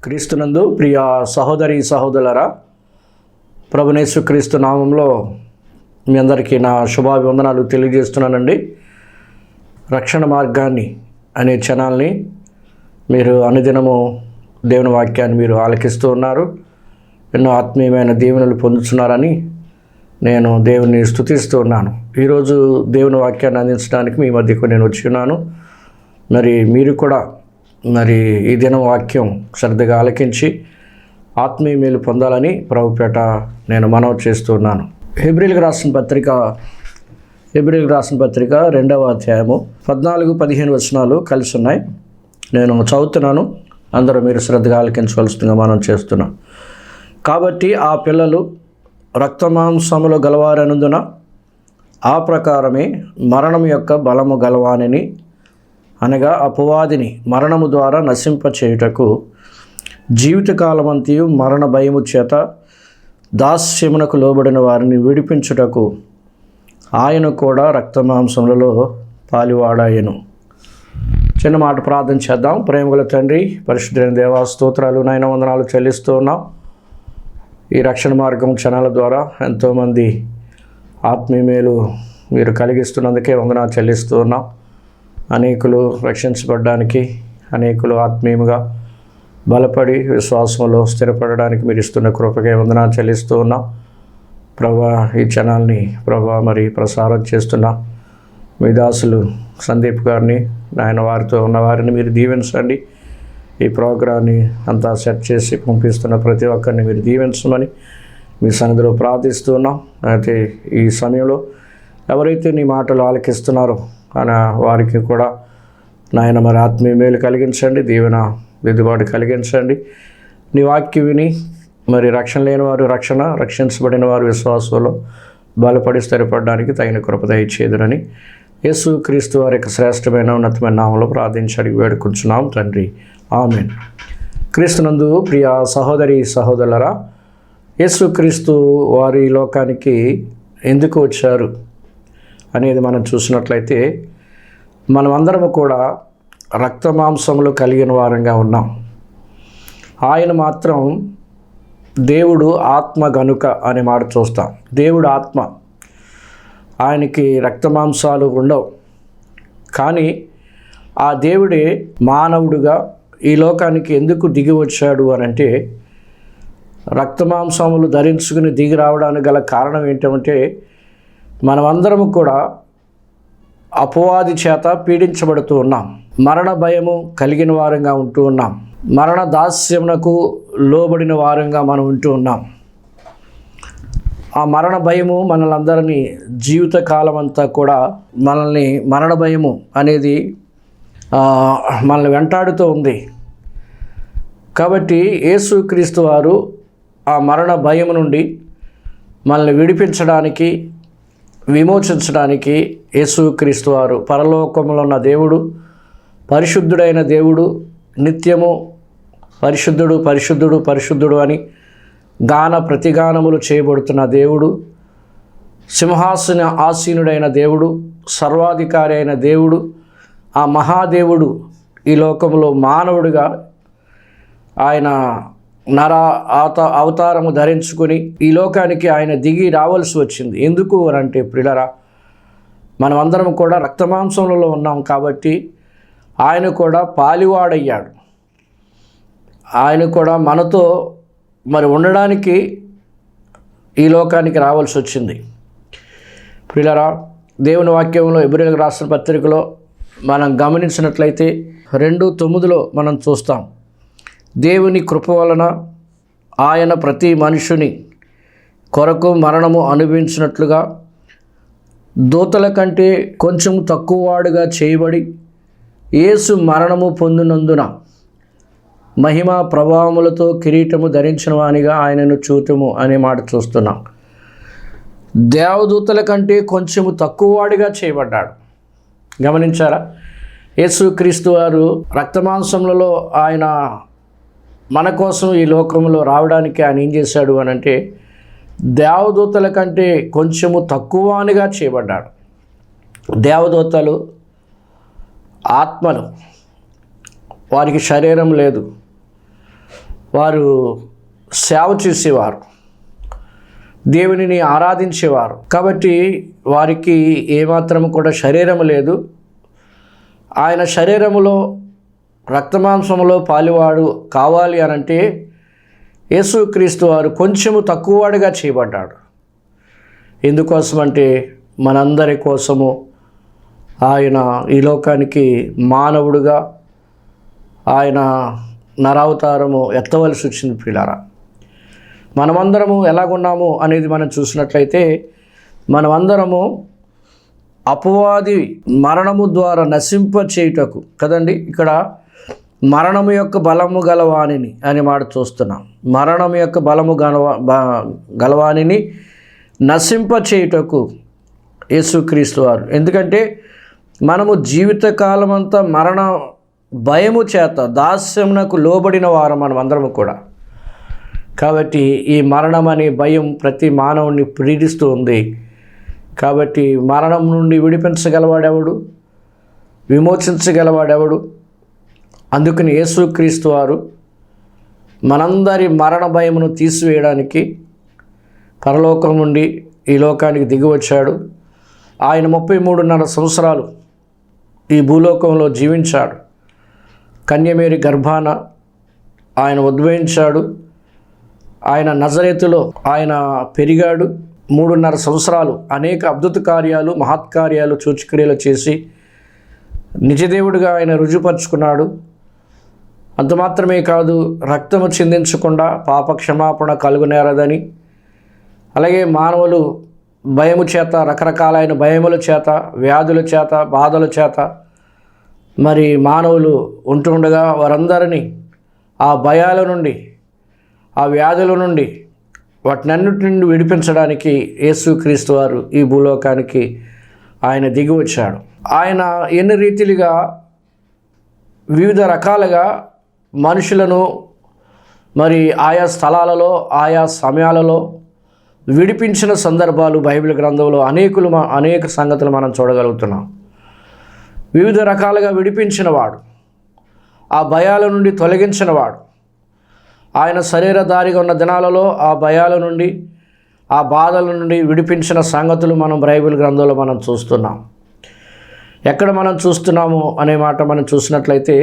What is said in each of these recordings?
క్రీస్తునందు ప్రియ సహోదరి సహోదరులారా, ప్రభునేసు క్రీస్తు నామంలో మీ అందరికీ నా శుభాభివందనాలు తెలియజేస్తున్నానండి. రక్షణ మార్గాన్ని అనే ఛానల్ని మీరు అనుదినము దేవుని వాక్యాన్ని మీరు ఆలకిస్తూ ఉన్నారు. ఎన్నో ఆత్మీయమైన దీవెనలు పొందుతున్నారని నేను దేవుని స్తుతిస్తూ ఉన్నాను. ఈరోజు దేవుని వాక్యాన్ని అందించడానికి మీ మధ్యకు నేను వచ్చి ఉన్నాను. మరి మీరు కూడా ఈ దినం వాక్యం శ్రద్ధగా ఆలకించి ఆత్మీయ మేలు పొందాలని ప్రభుపేట నేను మనవి చేస్తున్నాను. హెబ్రీలకు రాసిన పత్రిక 2వ అధ్యాయము 14-15 వచనాలు కలిసి ఉన్నాయి. నేను చదువుతున్నాను, అందరూ మీరు శ్రద్ధగా ఆలకించవలసిందిగా మనం చేస్తున్నాం. కాబట్టి ఆ పిల్లలు రక్తమాంసములు గలవారనందున ఆ ప్రకారమే మరణం యొక్క బలము గలవానిని, అనగా అపవాదిని మరణము ద్వారా నశింపచేయుటకు జీవితకాలమంతయు మరణ భయము చేత దాస్యమునకు లోబడిన వారిని విడిపించుటకు ఆయన కూడా రక్తమాంసములలో పాలివాడాయను. చిన్న మాట ప్రార్థన చేద్దాం. ప్రేమగల తండ్రి, పరిశుద్ధైన దేవా, స్తోత్రాలు నాయన వందనాలు చెల్లిస్తూ ఉన్నాం. ఈ రక్షణ మార్గం ఛానల్ ద్వారా ఎంతోమంది ఆత్మీయ మేలు మీరు కలిగిస్తున్నందుకే వందనాలు చెల్లిస్తూ ఉన్నాం. అనేకులు రక్షించబడడానికి, అనేకులు ఆత్మీయంగా బలపడి విశ్వాసంలో స్థిరపడడానికి మీరు ఇస్తున్న కృపకే వందనాలు చెల్లిస్తూ ఉన్నాం. ప్రభా, ఈ ఛానల్ని మరి ప్రసారం చేస్తున్న మీ దాసులు సందీప్ గారిని, ఆయన వారితో ఉన్న వారిని మీరు దీవించండి. ఈ ప్రోగ్రాన్ని అంతా సెట్ చేసి పంపిస్తున్న ప్రతి ఒక్కరిని మీరు దీవించమని మీ సన్నిధిలో ప్రార్థిస్తున్నాం. అయితే ఈ సమయంలో ఎవరైతే నీ మాటలు ఆలకిస్తున్నారో అని వారికి కూడా నాయన మరి ఆత్మీయ మేలు కలిగించండి, దీవెన దిద్దుబాటు కలిగించండి. నీ వాక్యం విని మరి రక్షణ లేని వారు రక్షణ, రక్షించబడిన వారు విశ్వాసంలో బలపడి స్థిరపడడానికి తగిన కృప దయచేదురని యేసు క్రీస్తు వారి యొక్క శ్రేష్టమైన ఉన్నతమైన నామంలో ప్రార్థించి అడిగి వేడుకుంటున్నాం తండ్రి, ఆమేన్. క్రీస్తునందు ప్రియ సహోదరి సహోదరులారా, యేసు క్రీస్తు వారి లోకానికి ఎందుకు వచ్చారు అనేది మనం చూసినట్లయితే మనమందరము కూడా రక్తమాంసములు కలిగిన వారంగా ఉన్నాం. ఆయన మాత్రం దేవుడు ఆత్మ గనుక అనే మాట చూస్తాం. దేవుడు ఆత్మ, ఆయనకి రక్తమాంసాలు ఉండవు. కానీ ఆ దేవుడే మానవుడుగా ఈ లోకానికి ఎందుకు దిగి వచ్చాడు అని అంటే, రక్తమాంసములు ధరించుకుని దిగి రావడానికి గల కారణం ఏంటంటే, మనమందరము కూడా అపవాది చేత పీడించబడుతూ ఉన్నాం. మరణ భయము కలిగిన వారంగా ఉంటూ ఉన్నాం. మరణ దాస్యమునకు లోబడిన వారంగా మనం ఉంటూ ఉన్నాం. ఆ మరణ భయము మనలందరినీ జీవితకాలం అంతా కూడా మరణ భయము అనేది మనల్ని వెంటాడుతూ ఉంది. కాబట్టి యేసుక్రీస్తు వారు ఆ మరణ భయము నుండి మనల్ని విడిపించడానికి, విమోచించడానికి యేసుక్రీస్తు వారు పరలోకంలో ఉన్న దేవుడు, పరిశుద్ధుడైన దేవుడు, నిత్యము పరిశుద్ధుడు పరిశుద్ధుడు పరిశుద్ధుడు అని ప్రతిగానములు చేయబడుతున్న దేవుడు, సింహాసన ఆసీనుడైన దేవుడు, సర్వాధికారి అయిన దేవుడు, ఆ మహాదేవుడు ఈ లోకంలో మానవుడిగా ఆయన అవతారము ధరించుకొని ఈ లోకానికి ఆయన దిగి రావాల్సి వచ్చింది. ఎందుకు అని అంటే ప్రియులారా, మనమందరం కూడా రక్తమాంసములలో ఉన్నాం కాబట్టి ఆయన కూడా పాలివాడయ్యాడు. ఆయన కూడా మనతో మరి ఉండడానికి ఈ లోకానికి రావాల్సి వచ్చింది. ప్రియులారా, దేవుని వాక్యంలో హెబ్రీయులకు రాసిన పత్రికలో మనం గమనించినట్లయితే 2:9 మనం చూస్తాం. దేవుని కృప వలన ఆయన ప్రతి మనుషుని కొరకు మరణము అనుభవించినట్లుగా దూతల కంటే కొంచెం తక్కువవాడుగా చేయబడి యేసు మరణము పొందినందున మహిమ ప్రభావములతో కిరీటము ధరించిన వానిగా ఆయనను చూతుము అనే మాట చూస్తున్నాం. దేవదూతల కంటే కొంచెము తక్కువవాడిగా చేయబడ్డాడు. గమనించారా? యేసుక్రీస్తు వారు రక్తమాంసములలో ఆయన మన కోసం ఈ లోకంలో రావడానికి ఆయన ఏం చేశాడు అని అంటే, దేవదూతల కంటే కొంచెము తక్కువగా చేయబడ్డాడు. దేవదూతలు ఆత్మలు, వారికి శరీరం లేదు. వారు సేవ చేసేవారు, దేవునిని ఆరాధించేవారు. కాబట్టి వారికి ఏమాత్రం కూడా శరీరము లేదు. ఆయన శరీరములో రక్తమాంసములో పాలివాడు కావాలి అనంటే యేసుక్రీస్తు వారు కొంచెము తక్కువవాడిగా చేయబడ్డాడు. ఎందుకోసమంటే మనందరి కోసము ఆయన ఈ లోకానికి మానవుడుగా ఆయన నరావతారము ఎత్తవలసి వచ్చింది. ప్రియులారా, మనమందరము ఎలాగున్నాము అనేది మనం చూసినట్లయితే మనమందరము అపవాది మరణము ద్వారా నశింప చేయుటకు కదండి. ఇక్కడ మరణము యొక్క బలము గలవాణిని అనే మాట చూస్తున్నాం. మరణము యొక్క బలము గలవాణిని నశింప చేయుటకు యేసుక్రీస్తు వారు. ఎందుకంటే మనము జీవితకాలమంతా మరణ భయము చేత దాస్యమునకు లోబడిన వారు మనమందరము కూడా. కాబట్టి ఈ మరణం అనే భయం ప్రతి మానవుని పీడిస్తూ ఉంది. కాబట్టి మరణం నుండి విడిపించగలవాడెవడు? విమోచించగలవాడెవడు? అందుకని యేసుక్రీస్తు వారు మనందరి మరణ భయమును తీసివేయడానికి పరలోకం నుండి ఈ లోకానికి దిగి వచ్చాడు. ఆయన 33.5 సంవత్సరాలు ఈ భూలోకంలో జీవించాడు. కన్యమేరీ గర్భాన ఆయన ఉద్భవించాడు. ఆయన నజరేతులో ఆయన పెరిగాడు. 3.5 సంవత్సరాలు అనేక అద్భుత కార్యాలు, మహత్కార్యాలు, సూచక్రియలు చేసి నిజదేవుడిగా ఆయన రుజుపరుచుకున్నాడు. అంత మాత్రమే కాదు, రక్తము చిందించకుండా పాప క్షమాపణ కలుగునేరదని, అలాగే మానవులు భయము చేత, రకరకాలైన భయముల చేత, వ్యాధుల చేత, బాధల చేత మరి మానవులు ఉంటుండగా వారందరినీ ఆ భయాల నుండి, ఆ వ్యాధుల నుండి, వాటినన్నిటి నుండి విడిపించడానికి యేసుక్రీస్తు వారు ఈ భూలోకానికి ఆయన దిగి వచ్చాడు. ఆయన ఎన్ని రీతిలుగా వివిధ రకాలుగా మనుషులను మరి ఆయా స్థలాలలో, ఆయా సమయాలలో విడిపించిన సందర్భాలు బైబిల్ గ్రంథంలో అనేక సంగతులు మనం చూడగలుగుతున్నాం. వివిధ రకాలుగా విడిపించిన వాడు, ఆ భయాల నుండి తొలగించిన వాడు, ఆయన శరీరధారిగా ఉన్న దినాలలో ఆ భయాల నుండి, ఆ బాధల నుండి విడిపించిన సంగతులు మనం బైబిల్ గ్రంథంలో మనం చూస్తున్నాం. ఎక్కడ మనం చూస్తున్నాము అనే మాట మనం చూసినట్లయితే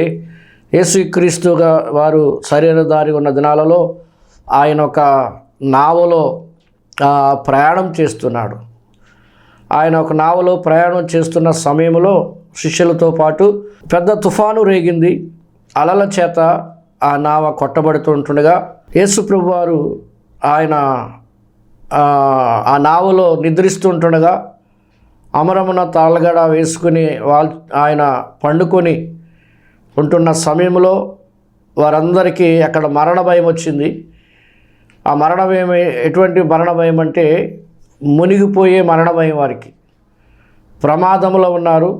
యేసుక్రీస్తుగా వారు శరీరధారిగా ఉన్న దినాలలో ఆయన ఒక నావలో ప్రయాణం చేస్తున్నాడు. ఆయన ఒక నావలో ప్రయాణం చేస్తున్న సమయంలో శిష్యులతో పాటు పెద్ద తుఫాను రేగింది. అలల చేత ఆ నావ కొట్టబడుతుంటుండగా యేసుప్రభు వారు ఆయన ఆ నావలో నిద్రిస్తుంటుండగా అమరమున తాళగడ వేసుకుని ఆయన పండుకొని ఉంటున్న సమయంలో వారందరికీ అక్కడ మరణ భయం వచ్చింది. ఆ మరణ భయం ఎటువంటి మరణ భయం అంటే మునిగిపోయే మరణ భయం. వారికి ప్రమాదంలో ఉన్నారు.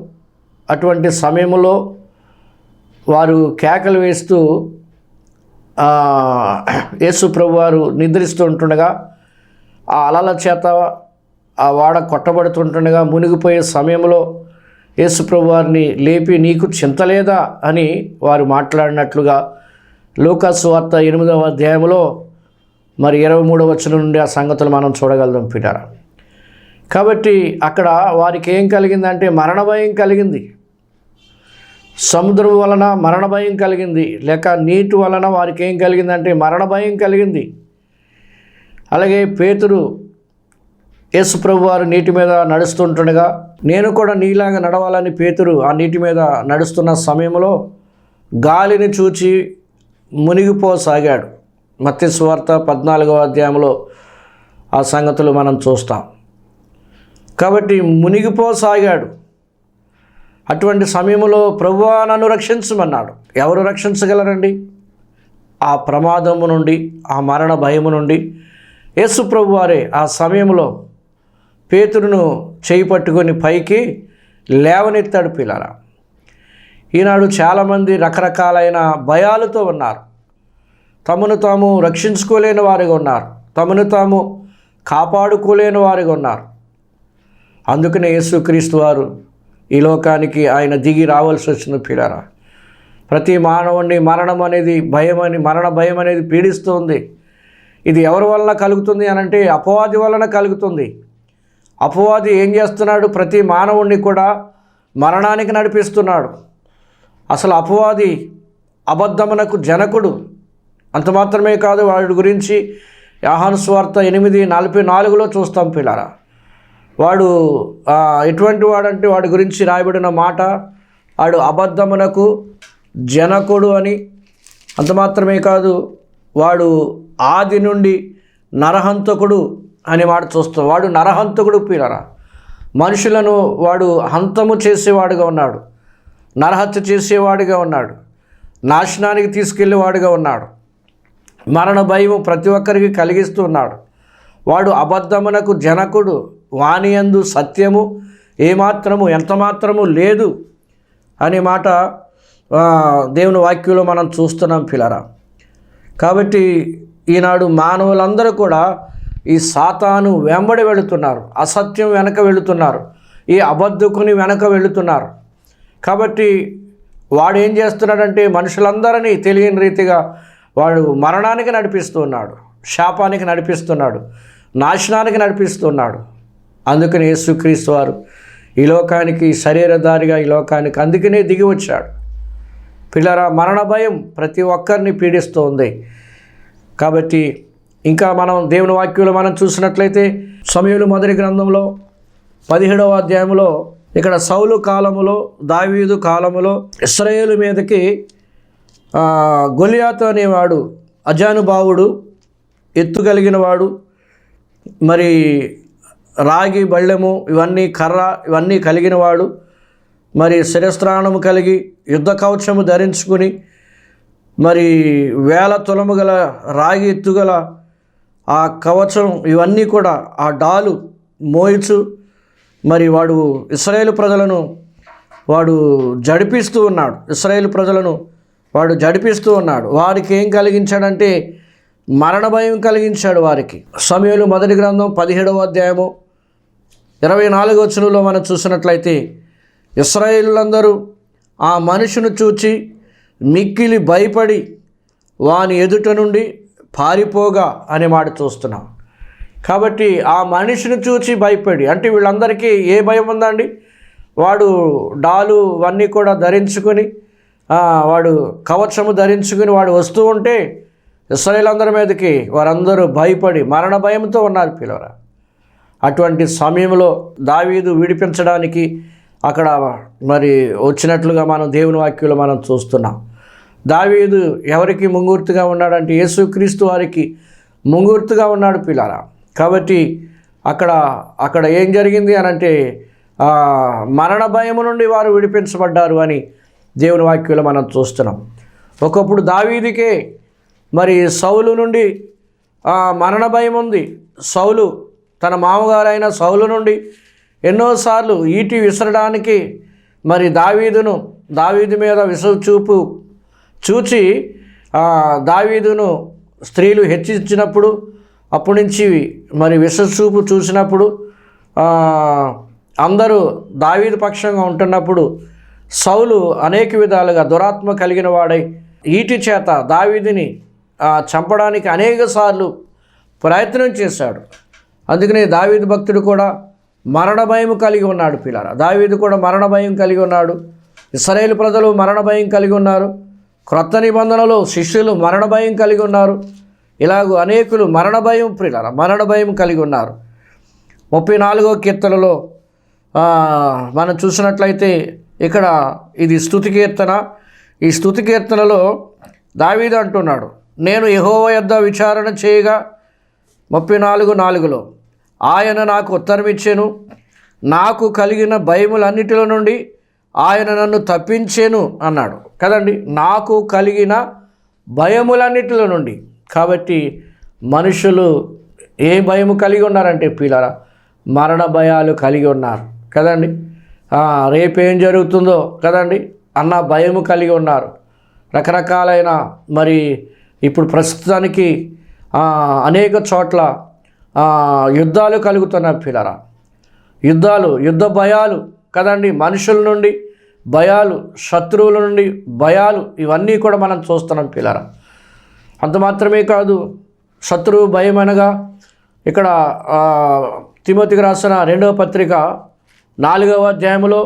అటువంటి సమయంలో వారు కేకలు వేస్తూ యేసు ప్రభు వారు నిద్రిస్తూ ఉంటుండగా ఆ అలల చేత ఆ వాడ కొట్టబడుతుంటుండగా మునిగిపోయే సమయంలో యేసు ప్రభు వారిని లేపి నీకు చింత లేదా అని వారు మాట్లాడినట్లుగా లూకా సువార్త 8వ అధ్యాయంలో మరి 23వ వచనం నుండి ఆ సంగతులు మనం చూడగలుగుతాం పిటారా. కాబట్టి అక్కడ వారికి ఏం కలిగిందంటే మరణ భయం కలిగింది. సముద్రం వలన మరణ భయం కలిగింది, లేక నీటి వలన వారికి ఏం కలిగిందంటే మరణ భయం కలిగింది. అలాగే పేతురు యేసు ప్రభు వారు నీటి మీద నడుస్తుంటుండగా నేను కూడా నీలాగా నడవాలని పేతురు ఆ నీటి మీద నడుస్తున్న సమయంలో గాలిని చూచి మునిగిపోసాగాడు. మత్తయి సువార్త 14వ అధ్యాయంలో ఆ సంగతులు మనం చూస్తాం. కాబట్టి మునిగిపోసాగాడు. అటువంటి సమయంలో ప్రభువా నన్ను రక్షించమన్నాడు. ఎవరు రక్షించగలరండి? ఆ ప్రమాదము నుండి, ఆ మరణ భయము నుండి యేసు ప్రభు వారే ఆ సమయంలో పేతురును చేయి పట్టుకొని పైకి లేవనెత్తాడు. పిల్లల, ఈనాడు చాలామంది రకరకాలైన భయాలతో ఉన్నారు. తమను తాము రక్షించుకోలేని వారిగా ఉన్నారు. తమను తాము కాపాడుకోలేని వారిగా ఉన్నారు. అందుకనే యేసుక్రీస్తు వారు ఈ లోకానికి ఆయన దిగి రావాల్సి వచ్చిన పిల్లరా. ప్రతి మానవుడిని మరణ భయం అనేది పీడిస్తుంది. ఇది ఎవరి వలన కలుగుతుంది అనంటే అపవాది వలన కలుగుతుంది. అపవాది ఏం చేస్తున్నాడు? ప్రతి మానవుడిని కూడా మరణానికి నడిపిస్తున్నాడు. అసలు అపవాది అబద్ధమునకు జనకుడు. అంత మాత్రమే కాదు, వాడి గురించి యోహాను సువార్త 8:44 చూస్తాం పిల్లరా. వాడు ఎటువంటి వాడంటే వాడి గురించి రాయబడిన మాట, వాడు అబద్ధమునకు జనకుడు అని. అంత మాత్రమే కాదు, వాడు ఆది నుండి నరహంతకుడు అని మాట చూస్తాం. వాడు నరహంతకుడు పిల్లరా. మనుషులను వాడు హంతము చేసేవాడుగా ఉన్నాడు, నరహత్య చేసేవాడిగా ఉన్నాడు, నాశనానికి తీసుకెళ్ళేవాడుగా ఉన్నాడు. మరణ భయం ప్రతి ఒక్కరికి కలిగిస్తూ ఉన్నాడు. వాడు అబద్ధమునకు జనకుడు, వానియందు సత్యము ఏమాత్రము ఎంతమాత్రము లేదు అనే మాట దేవుని వాక్యంలో మనం చూస్తున్నాం పిల్లరా. కాబట్టి ఈనాడు మానవులందరూ కూడా ఈ సాతాను వెంబడి వెళుతున్నారు, అసత్యం వెనక వెళుతున్నారు, ఈ అబద్ధకుని వెనక వెళుతున్నారు. కాబట్టి వాడు ఏం చేస్తున్నాడంటే మనుషులందరినీ తెలియని రీతిగా వాడు మరణానికి నడిపిస్తున్నాడు, శాపానికి నడిపిస్తున్నాడు, నాశనానికి నడిపిస్తున్నాడు. అందుకని యేసుక్రీస్తు వారు ఈ లోకానికి శరీరధారిగా ఈ లోకానికి అందుకనే దిగి వచ్చాడు. పిల్లరా, మరణ భయం ప్రతి ఒక్కరిని పీడిస్తుంది. కాబట్టి ఇంకా మనం దేవుని వాక్యంలో మనం చూసినట్లయితే సమూయేలు మొదటి గ్రంథంలో 17వ అధ్యాయంలో ఇక్కడ సౌలు కాలములో దావీదు కాలములో ఇశ్రాయేలు మీదకి గొలియాతు అనేవాడు అజానుభావుడు, ఎత్తుగలిగిన వాడు, మరి రాగి బళ్ళెము ఇవన్నీ కర్ర ఇవన్నీ కలిగిన వాడు, మరి శిరస్త్రాణము కలిగి యుద్ధ కవచము ధరించుకుని మరి 1000 తులము గల రాగి ఎత్తుగల ఆ కవచం ఇవన్నీ కూడా ఆ డాలు మోయిచు మరి వాడు ఇశ్రాయేలు ప్రజలను వాడు జడిపిస్తూ ఉన్నాడు. ఇశ్రాయేలు ప్రజలను వాడు జడిపిస్తూ ఉన్నాడు. వారికి ఏం కలిగించాడంటే మరణ భయం కలిగించాడు వారికి. సమూయేలు మొదటి గ్రంథం 17వ అధ్యాయము 24వ వచనంలో మనం చూసినట్లయితే ఇశ్రాయేలులందరూ ఆ మనుషును చూచి మిక్కిలి భయపడి వాని ఎదుట నుండి పారిపోగా అనే మాట చూస్తున్నాం. కాబట్టి ఆ మనిషిని చూచి భయపడి, అంటే వీళ్ళందరికీ ఏ భయం ఉందండి? వాడు డాలు ఇవన్నీ కూడా ధరించుకొని వాడు కవచము ధరించుకుని వాడు వస్తూ ఉంటే ఇశ్రాయేలందరి మీదకి వారందరూ భయపడి మరణ భయంతో ఉన్నారు పిల్లరా. అటువంటి సమయంలో దావీదు విడిపించడానికి అక్కడ మరి వచ్చినట్లుగా మనం దేవుని వాక్యంలో మనం చూస్తున్నాం. దావీదు ఎవరికి ముంగుర్తుగా ఉన్నాడంటే యేసుక్రీస్తు వారికి ముంగుర్తుగా ఉన్నాడు పిల్లరా. కాబట్టి అక్కడ ఏం జరిగింది అనంటే మరణ భయము నుండి వారు విడిపించబడ్డారు అని దేవుని వాక్యంలో మనం చూస్తున్నాం. ఒకప్పుడు దావీదుకే మరి సౌలు నుండి మరణ భయం ఉంది. సౌలు తన మామగారైన సౌలు నుండి ఎన్నోసార్లు ఈటి విసరడానికి మరి దావీదు మీద విసుచూపు చూచి దావీదును స్త్రీలు హెచ్చించినప్పుడు అప్పటి నుంచి మరి విసుచూపు చూసినప్పుడు అందరూ దావీదు పక్షంగా ఉంటున్నప్పుడు సౌలు అనేక విధాలుగా దురాత్మ కలిగిన వాడై ఈటి చేత దావీదుని చంపడానికి అనేక సార్లు ప్రయత్నం చేశాడు. అందుకనే దావీదు భక్తుడు కూడా మరణ భయం కలిగి ఉన్నాడు పిల్లరా. దావీదు కూడా మరణ భయం కలిగి ఉన్నాడు. ఇశ్రాయేలు ప్రజలు మరణ భయం కలిగి ఉన్నారు. క్రొత్త నిబంధనలో శిష్యులు మరణ భయం కలిగి ఉన్నారు. ఇలాగూ అనేకులు మరణ భయం పిల్లరా మరణ భయం కలిగి ఉన్నారు. 34వ కీర్తనలో మనం చూసినట్లయితే ఇక్కడ ఇది స్తుతి కీర్తన. ఈ స్తుతి కీర్తనలో దావీదు అంటున్నాడు, నేను యెహోవా యొద్ద విచారణ చేయగా 34:4లో ఆయన నాకు ఉత్తరమిచ్చెను, నాకు కలిగిన భయములన్నిటిలో నుండి ఆయన నన్ను తప్పించెను అన్నాడు కదండి. నాకు కలిగిన భయములన్నిటిలో నుండి. కాబట్టి మనుషులు ఏ భయము కలిగి ఉన్నారంటే పిల్లరా మరణ భయాలు కలిగి ఉన్నారు కదండి. రేపేం జరుగుతుందో కదండి అన్న భయము కలిగి ఉన్నారు. రకరకాలైన మరి ఇప్పుడు ప్రస్తుతానికి అనేక చోట్ల యుద్ధాలు కలుగుతున్న పిల్లరా. యుద్ధ భయాలు కదండి. మనుషుల నుండి భయాలు, శత్రువుల నుండి భయాలు, ఇవన్నీ కూడా మనం చూస్తున్నాం పిల్లరా. అంత మాత్రమే కాదు, శత్రువు భయం అనగా ఇక్కడ తిమోతికి రాసిన 2వ పత్రిక 4వ అధ్యాయంలో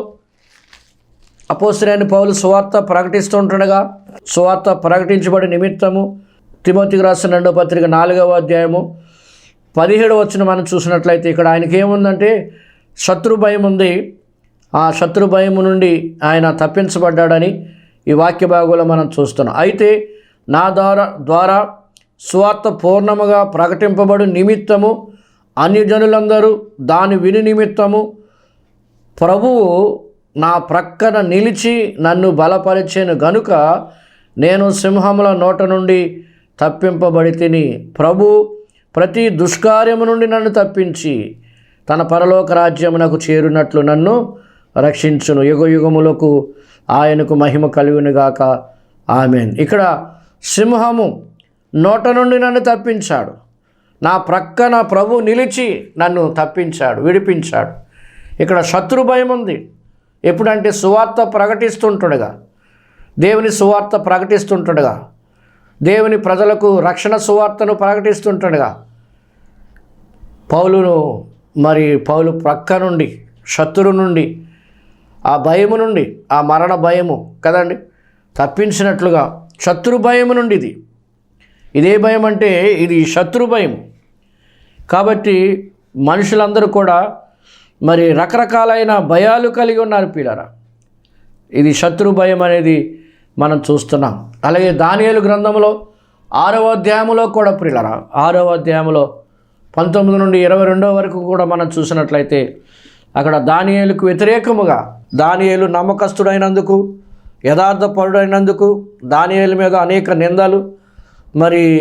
అపోస్తలుడైన పౌలు సువార్త ప్రకటిస్తుండగా, సువార్త ప్రకటించబడి నిమిత్తము తిమోతికి రాసిన 2వ పత్రిక 4వ అధ్యాయము 17వ వచనం మనం చూసినట్లయితే ఇక్కడ ఆయనకి ఏముందంటే శత్రు భయం ఉంది. ఆ శత్రు భయము నుండి ఆయన తప్పించబడ్డాడని ఈ వాక్య భాగంలో మనం చూస్తున్నాం. అయితే నా ద్వారా సువార్త పూర్ణముగా ప్రకటింపబడు నిమిత్తము అన్యజనులందరూ దాని విని నిమిత్తము ప్రభువు నా ప్రక్కన నిలిచి నన్ను బలపరిచెను గనుక నేను సింహముల నోట నుండి తప్పింపబడి తిని, ప్రభు ప్రతి దుష్కార్యము నుండి నన్ను తప్పించి తన పరలోక రాజ్యమునకు చేరునట్లు నన్ను రక్షించును. యుగయుగములకు ఆయనకు మహిమ కలుగునుగాక, ఆమేన్. ఇక్కడ సింహము నోట నుండి నన్ను తప్పించాడు, నా ప్రక్కన ప్రభు నిలిచి నన్ను తప్పించాడు, విడిపించాడు. ఇక్కడ శత్రు భయం ఉంది. ఎప్పుడంటే సువార్త ప్రకటిస్తుంటుండగా, దేవుని సువార్త ప్రకటిస్తుంటుండగా, దేవుని ప్రజలకు రక్షణ సువార్తను ప్రకటిస్తుంటుండగా పౌలు ప్రక్క నుండి, శత్రు నుండి, ఆ భయము నుండి, ఆ మరణ భయము కదండి తప్పించినట్లుగా శత్రు భయము నుండి ఇదే భయం అంటే ఇది శత్రు భయం. కాబట్టి మనుషులందరూ కూడా రకరకాలైన భయాలు కలిగి ఉన్నారు పిల్లరా. ఇది శత్రు భయం అనేది మనం చూస్తున్నాం. అలాగే దానియేలు గ్రంథంలో 6వ అధ్యాయంలో కూడా పిల్లరా, 6వ అధ్యాయంలో 19 నుండి 22 వరకు కూడా మనం చూసినట్లయితే అక్కడ దానియేలుకు వ్యతిరేకముగా, దానియేలు నమ్మకస్తుడైనందుకు, యథార్థపరుడైనందుకు దానియేలు మీద అనేక నిందలు,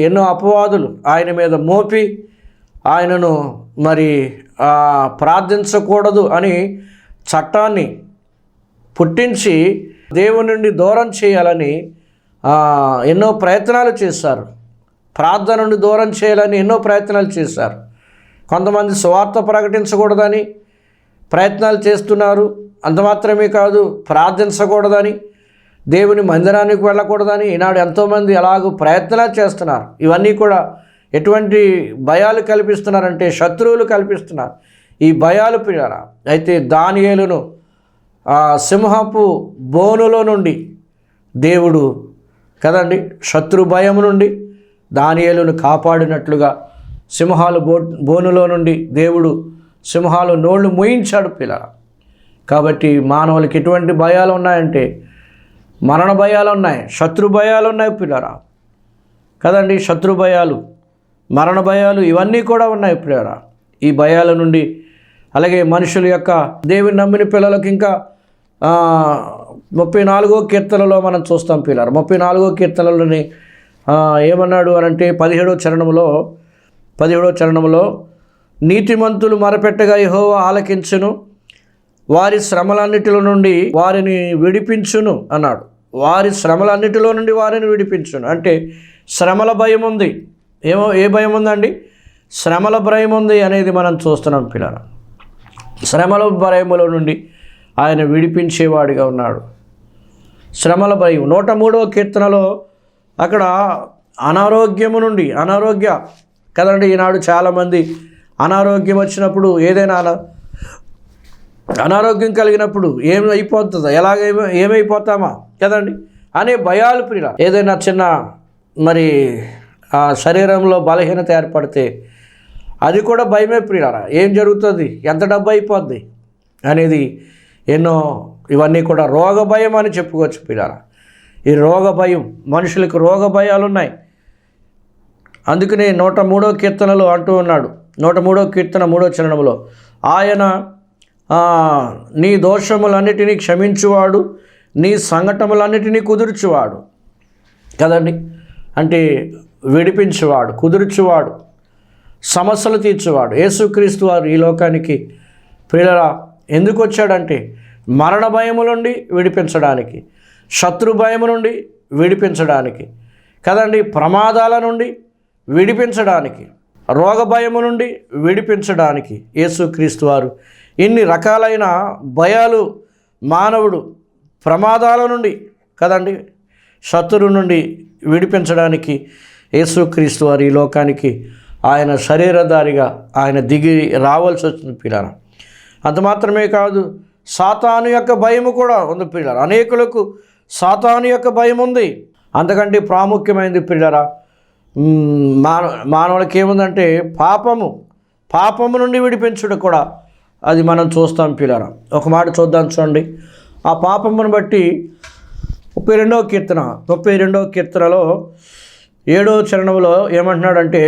ఎన్నో అపవాదులు ఆయన మీద మోపి ఆయనను ప్రార్థించకూడదు అని చట్టాన్ని పుట్టించి దేవుని నుండి దూరం చేయాలని ఎన్నో ప్రయత్నాలు చేశారు. ప్రార్థన నుండి దూరం చేయాలని ఎన్నో ప్రయత్నాలు చేశారు. కొంతమంది సువార్త ప్రకటించకూడదని ప్రయత్నాలు చేస్తున్నారు. అంత మాత్రమే కాదు, ప్రార్థించకూడదని, దేవుని మందిరానికి వెళ్ళకూడదని ఈనాడు ఎంతోమంది అలాగూ ప్రయత్నాలు చేస్తున్నారు. ఇవన్నీ కూడా ఎటువంటి భయాలు కల్పిస్తున్నారంటే శత్రువులు కల్పిస్తున్నారు ఈ భయాలు పిల్లరా. అయితే దానియేలును సింహపు బోనులో నుండి దేవుడు కదండి శత్రు భయం నుండి దానియేలును కాపాడినట్లుగా సింహాలు బోనులో నుండి దేవుడు సింహాలు నోళ్ళు మూయించాడు పిల్లరా. కాబట్టి మానవులకి ఎటువంటి భయాలు ఉన్నాయంటే మరణ భయాలు ఉన్నాయి, శత్రు భయాలు ఉన్నాయి పిల్లరా కదండి. శత్రు భయాలు, మరణ భయాలు ఇవన్నీ కూడా ఉన్నాయి పిల్లరా. ఈ భయాల నుండి అలాగే మనుషుల యొక్క దేవుని నమ్మిన పిల్లలకు ఇంకా 34వ కీర్తనలో మనం చూస్తాం పిల్లరా. 34వ కీర్తనలోని ఏమన్నాడు అనంటే 17వ చరణంలో నీతిమంతులు మొరపెట్టగా యెహోవా ఆలకించును, వారి శ్రమలన్నిటిలో నుండి వారిని విడిపించును అన్నాడు. వారి శ్రమలన్నిటిలో నుండి వారిని విడిపించును అంటే శ్రమల భయం ఉంది. ఏ భయం ఉందండి? శ్రమల భయం ఉంది అనేది మనం చూస్తున్నాం పిల్లలు. శ్రమల భయముల నుండి ఆయన విడిపించేవాడిగా ఉన్నాడు. శ్రమల భయం 103వ కీర్తనలో అక్కడ అనారోగ్య కదండి. ఈనాడు చాలామంది అనారోగ్యం వచ్చినప్పుడు, ఏదైనా అనారోగ్యం కలిగినప్పుడు ఏమైపోతుందో, ఏమైపోతామా కదండి అనే భయాలు ప్రియుల. ఏదైనా చిన్న ఆ శరీరంలో బలహీనత ఏర్పడితే అది కూడా భయమే ప్రియులారా. ఏం జరుగుతుంది, ఎంత డబ్బు అయిపోద్ది అనేది ఎన్నో, ఇవన్నీ కూడా రోగ భయం అని చెప్పుకోవచ్చు ప్రియులారా. ఈ రోగ భయం, మనుషులకు రోగ భయాలు ఉన్నాయి. అందుకనే 103వ కీర్తనలో అంటూ ఉన్నాడు, 103వ కీర్తన 3వ చరణంలో, ఆయన నీ దోషములన్నిటినీ క్షమించువాడు, నీ సంఘటనలన్నిటినీ కుదుర్చువాడు కదండి. అంటే విడిపించువాడు, కుదుర్చువాడు, సమస్యలు తీర్చువాడు. యేసుక్రీస్తు వారు ఈ లోకానికి ప్రియులరా ఎందుకు వచ్చాడంటే మరణ భయము నుండి విడిపించడానికి, శత్రు భయము నుండి విడిపించడానికి కదండి, ప్రమాదాల నుండి విడిపించడానికి, రోగ భయము నుండి విడిపించడానికి యేసుక్రీస్తు వారు ఇన్ని రకాలైన భయాలు మానవుడు ప్రమాదాల నుండి కదండి, శత్రువు నుండి విడిపించడానికి యేసుక్రీస్తు వారి ఈ లోకానికి ఆయన శరీరధారిగా ఆయన దిగి రావాల్సి వచ్చింది పిల్లరా. అంత మాత్రమే కాదు, సాతాను యొక్క భయము కూడా ఉంది పిల్లరా. అనేకులకు సాతాను యొక్క భయం ఉంది. అంతకంటే ప్రాముఖ్యమైనది పిల్లరా, మానవులకి ఏముందంటే పాపము నుండి విడిపించుడు కూడా అది మనం చూస్తాం పిల్లరా. ఒక మాట చూద్దాం చూడండి. ఆ పాపమును బట్టి 32వ కీర్తనలో 7వ చరణంలో ఏమంటున్నాడంటే,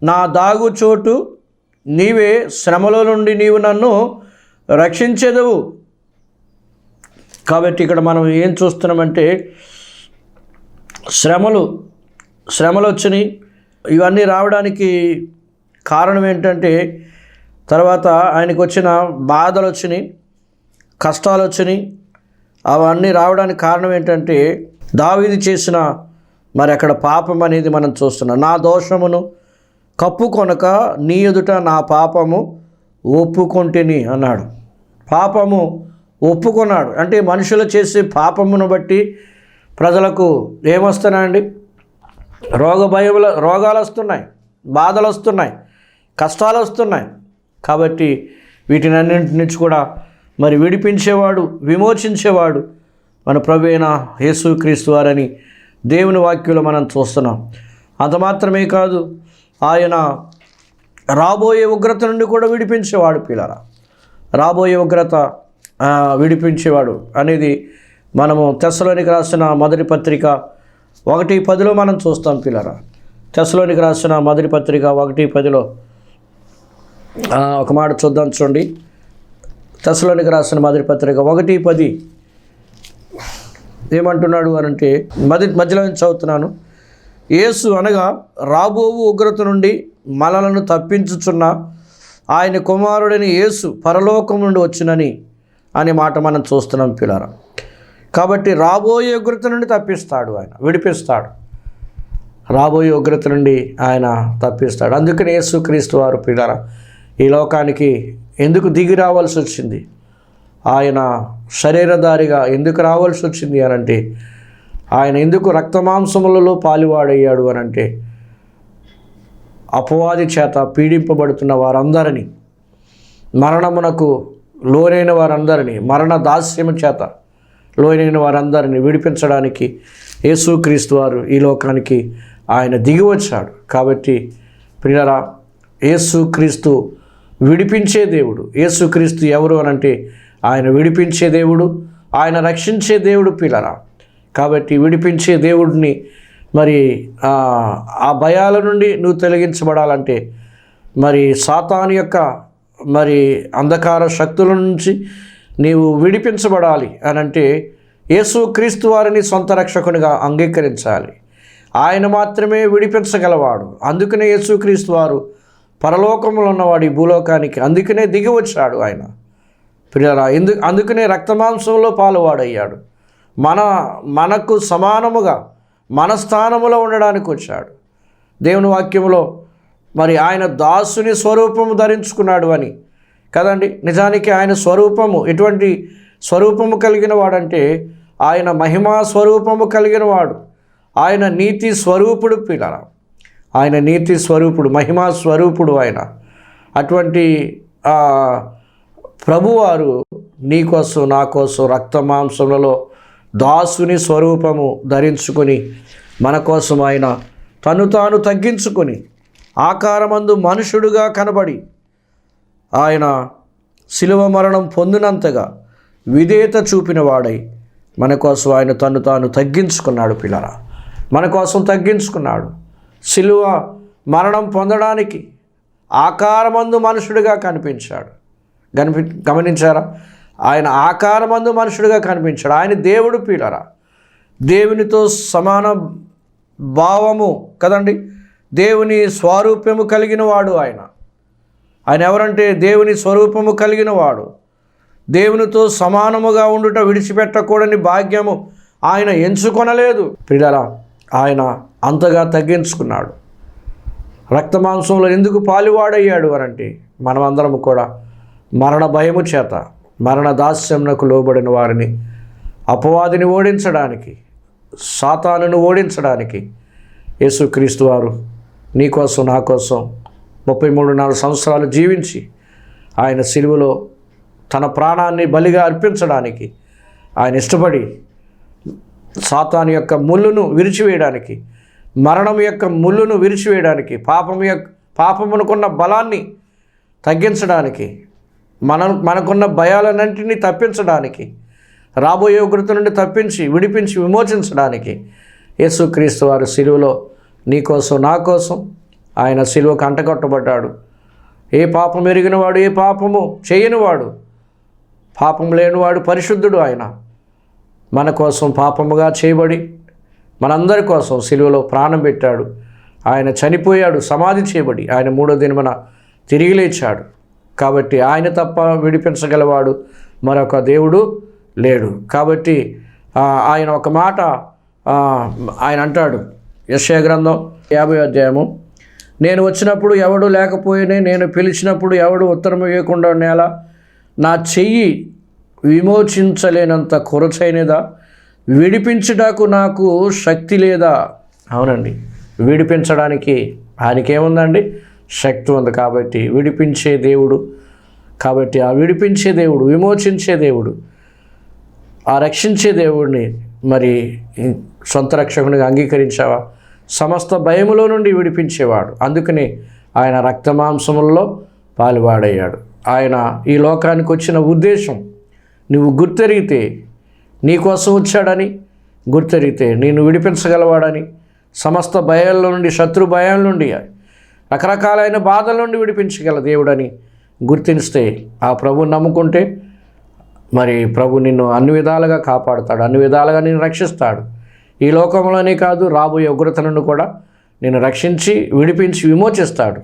నా దాగు చోటు నీవే, శ్రమలో నుండి నీవు నన్ను రక్షించెదవు. కాబట్టి ఇక్కడ మనం ఏం చూస్తున్నామంటే, శ్రమలు వచ్చినాయి. ఇవన్నీ రావడానికి కారణం ఏంటంటే, తర్వాత ఆయనకు వచ్చిన బాధలు వచ్చినాయి, కష్టాలు వచ్చినాయి. అవన్నీ రావడానికి కారణం ఏంటంటే, దావీదు చేసిన మరి అక్కడ పాపం అనేది మనం చూస్తున్నాం. నా దోషమును కప్పుకొనక నీ ఎదుట నా పాపము ఒప్పుకొంటిని అన్నాడు. పాపము ఒప్పుకున్నాడు అంటే మనుషులు చేసే పాపమును బట్టి ప్రజలకు ఏమొస్తున్నాయండి? రోగాలు వస్తున్నాయి, బాధలు వస్తున్నాయి, కష్టాలు వస్తున్నాయి. కాబట్టి వీటినన్నింటి నుంచి కూడా మరి విడిపించేవాడు, విమోచించేవాడు మన ప్రభువైన యేసుక్రీస్తు వారని దేవుని వాక్యంలో మనం చూస్తున్నాం. అంత మాత్రమే కాదు, ఆయన రాబోయే ఉగ్రత నుండి కూడా విడిపించేవాడు పిల్లరా. రాబోయే ఉగ్రత విడిపించేవాడు అనేది మనము తెస్సలోనికి రాసిన మొదటి పత్రిక 1:10 మనం చూస్తాం పిల్లరా. తెస్సలోనికి రాసిన మొదటి పత్రిక 1:10 ఒక మాట చూద్దాం చూడండి. తెస్సలోనికి రాసిన మొదటి పత్రిక 1:10 ఏమంటున్నాడు అనంటే, మధ్యలో నుంచి చదువుతున్నాను. యేసు అనగా రాబోవు ఉగ్రత నుండి మనలను తప్పించుచున్న ఆయన కుమారుడైన యేసు పరలోకం నుండి వచ్చినని అనే మాట మనం చూస్తున్నాం పిల్లరా. కాబట్టి రాబోయే ఉగ్రత నుండి తప్పిస్తాడు, ఆయన విడిపిస్తాడు. రాబోయే ఉగ్రత నుండి ఆయన తప్పిస్తాడు. అందుకని యేసుక్రీస్తు వారు పిల్లరా ఈ లోకానికి ఎందుకు దిగి రావాల్సి వచ్చింది, ఆయన శరీరధారిగా ఎందుకు రావాల్సి వచ్చింది అనంటే, ఆయన ఎందుకు రక్తమాంసములలో పాలువాడయ్యాడు అనంటే, అపవాది చేత పీడింపబడుతున్న వారందరినీ, మరణమునకు లోనైన వారందరినీ, మరణ దాస్యము చేత లోనైన వారందరినీ విడిపించడానికి యేసుక్రీస్తు వారు ఈ లోకానికి ఆయన దిగి వచ్చాడు. కాబట్టి ప్రియులారా, యేసుక్రీస్తు విడిపించే దేవుడు. యేసుక్రీస్తు ఎవరు అనంటే, ఆయన విడిపించే దేవుడు, ఆయన రక్షించే దేవుడు పిల్లరా. కాబట్టి విడిపించే దేవుడిని మరి ఆ భయాల నుండి నువ్వు తొలగించబడాలంటే, మరి సాతాను యొక్క మరి అంధకార శక్తుల నుంచి నీవు విడిపించబడాలి అనంటే, యేసుక్రీస్తు వారిని సొంత రక్షకునిగా అంగీకరించాలి. ఆయన మాత్రమే విడిపించగలవాడు. అందుకనే యేసుక్రీస్తు వారు పరలోకంలో ఉన్నవాడు ఈ భూలోకానికి అందుకనే దిగి వచ్చాడు ఆయన ప్రియులారా. అందుకనే రక్తమాంసంలో పాలువాడయ్యాడు. మనకు సమానముగా మన స్థానములో ఉండడానికి వచ్చాడు. దేవుని వాక్యములో మరి ఆయన దాసుని స్వరూపము ధరించుకున్నాడు అని కదండి. నిజానికి ఆయన స్వరూపము ఎటువంటి స్వరూపము కలిగిన వాడంటే, ఆయన మహిమా స్వరూపము కలిగిన వాడు. ఆయన నీతి స్వరూపుడు పిల్లరా. ఆయన నీతి స్వరూపుడు, మహిమా స్వరూపుడు ఆయన. అటువంటి ప్రభువారు నీ కోసం నా కోసం రక్తమాంసములలో దాసుని స్వరూపము ధరించుకొని మన కోసం ఆయన తను తాను తగ్గించుకొని ఆకారమందు మనుషుడుగా కనబడి ఆయన శిలువ మరణం పొందినంతగా విధేయత చూపిన వాడై మన కోసం ఆయన తను తాను తగ్గించుకున్నాడు పిల్లరా. మన కోసం తగ్గించుకున్నాడు. శిలువ మరణం పొందడానికి ఆకారమందు మనుషుడిగా కనిపించాడు. గమనించారా? ఆయన ఆకారమందు మనుషుడిగా కనిపించాడు. ఆయన దేవుడు పిల్లరా. దేవునితో సమాన భావము కదండి, దేవుని స్వరూపము కలిగిన వాడు ఆయన. ఆయన ఎవరంటే దేవుని స్వరూపము కలిగిన వాడు. దేవునితో సమానముగా ఉండుట విడిచిపెట్టకూడని భాగ్యము ఆయన ఎంచుకొనలేదు ప్రియులారా. ఆయన అంతగా తగ్గించుకున్నాడు. రక్తమాంసంలో ఎందుకు పాలువాడయ్యాడు అనంటే, మనమందరము కూడా మరణ భయము చేత మరణ దాస్యమునకు లోబడిన వారిని అపవాదిని ఓడించడానికి, సాతానును ఓడించడానికి యేసుక్రీస్తు వారు నీ కోసం నా కోసం 33 సంవత్సరాలు జీవించి ఆయన సిలువలో తన ప్రాణాన్ని బలిగా అర్పించడానికి ఆయన ఇష్టపడి సాతాను యొక్క ముళ్ళును విరిచివేయడానికి, మరణం యొక్క ముళ్ళును విరిచివేయడానికి, పాపమునకున్న బలాన్ని తగ్గించడానికి, మనకున్న భయాలన్నింటినీ తప్పించడానికి, రాబోయే ఉగ్రత నుండి తప్పించి విడిపించి విమోచించడానికి యేసుక్రీస్తు వారు సిలువలో నీ కోసం నా కోసం ఆయన సిలువకు అంటగొట్టబడ్డాడు. ఏ పాపం ఎరిగినవాడు, ఏ పాపము చేయనివాడు, పాపం లేనివాడు పరిశుద్ధుడు. ఆయన మన కోసం పాపముగా చేయబడి మనందరి కోసం సిలువలో ప్రాణం పెట్టాడు. ఆయన చనిపోయాడు, సమాధి చేయబడి ఆయన 3వ దినమున తిరిగి లేచాడు. కాబట్టి ఆయన తప్ప విడిపించగలవాడు మరొక దేవుడు లేడు. కాబట్టి ఆయన ఒక మాట ఆయన అంటాడు, యెషయా గ్రంథం 50వ అధ్యాయము, నేను వచ్చినప్పుడు ఎవడు లేకపోయినే, నేను పిలిచినప్పుడు ఎవడు ఉత్తరం ఇవ్వకుండా నేల, నా చెయ్యి విమోచించలేనంత కొరచైనదా, విడిపించుటకు నాకు శక్తి లేదా. అవునండి, విడిపించడానికి ఆయనకేముందండి? శక్తి ఉంది. కాబట్టి విడిపించే దేవుడు, కాబట్టి ఆ విడిపించే దేవుడు, విమోచించే దేవుడు, ఆ రక్షించే దేవుడిని మరి సొంత రక్షకునిగా అంగీకరించావా? సమస్త భయములో నుండి విడిపించేవాడు. అందుకని ఆయన రక్తమాంసములలో పాలువాడయ్యాడు. ఆయన ఈ లోకానికి వచ్చిన ఉద్దేశం నువ్వు గుర్తెరిగితే, నీ కోసం వచ్చాడని గుర్తెరిగితే నిన్ను విడిపించగలవాడని, సమస్త భయాల నుండి, శత్రు భయాల నుండి, రకరకాలైన బాధల నుండి విడిపించగల దేవుడని గుర్తిస్తే, ఆ ప్రభువుని నమ్ముకుంటే మరి ప్రభు నిన్ను అన్ని విధాలుగా కాపాడుతాడు, అన్ని విధాలుగా నిన్ను రక్షిస్తాడు. ఈ లోకంలోనే కాదు, రాబోయే ఉగ్రత నుండి కూడా నిన్ను రక్షించి విడిపించి విమోచిస్తాడు.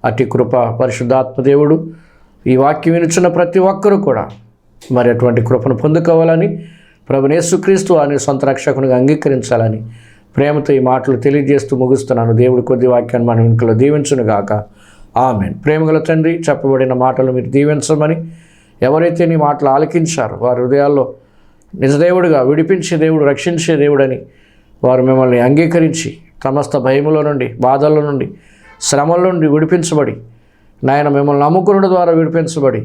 అట్టి కృప పరిశుద్ధాత్మ దేవుడు ఈ వాక్యం వినుచున్న ప్రతి ఒక్కరూ కూడా మరి అటువంటి కృపను పొందుకోవాలని, ప్రభువు యేసుక్రీస్తు అని సొంత రక్షకునిగా అంగీకరించాలని ప్రేమతో ఈ మాటలు తెలియజేస్తూ ముగిస్తున్నాను. దేవుడి కొద్ది వాక్యాన్ని మన వెనుకలో దీవించునుగాక. ఆమేన్. ప్రేమగల తండ్రి, చెప్పబడిన మాటలు మీరు దీవించమని, ఎవరైతే నీ మాటలు ఆలకించారో వారి హృదయాల్లో నిజదేవుడుగా, విడిపించే దేవుడు, రక్షించే దేవుడని వారు మిమ్మల్ని అంగీకరించి సమస్త భయముల నుండి, బాధల నుండి, శ్రమల నుండి విడిపించబడి, నాయన మిమ్మల్ని నమ్ముకునుట ద్వారా విడిపించబడి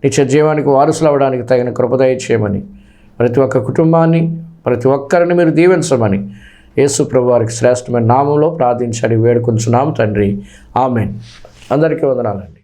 నిత్య జీవానికి వారసులు అవ్వడానికి తగిన కృప దయచేయమని, ప్రతి ఒక్క కుటుంబాన్ని, ప్రతి ఒక్కరిని మీరు దీవించమని యేసు ప్రభు వారికి శ్రేష్టమైన నామంలో ప్రార్థించాలి వేడుకొంచున్నాము తండ్రి. ఆమేన్. అందరికీ వందనాలండి.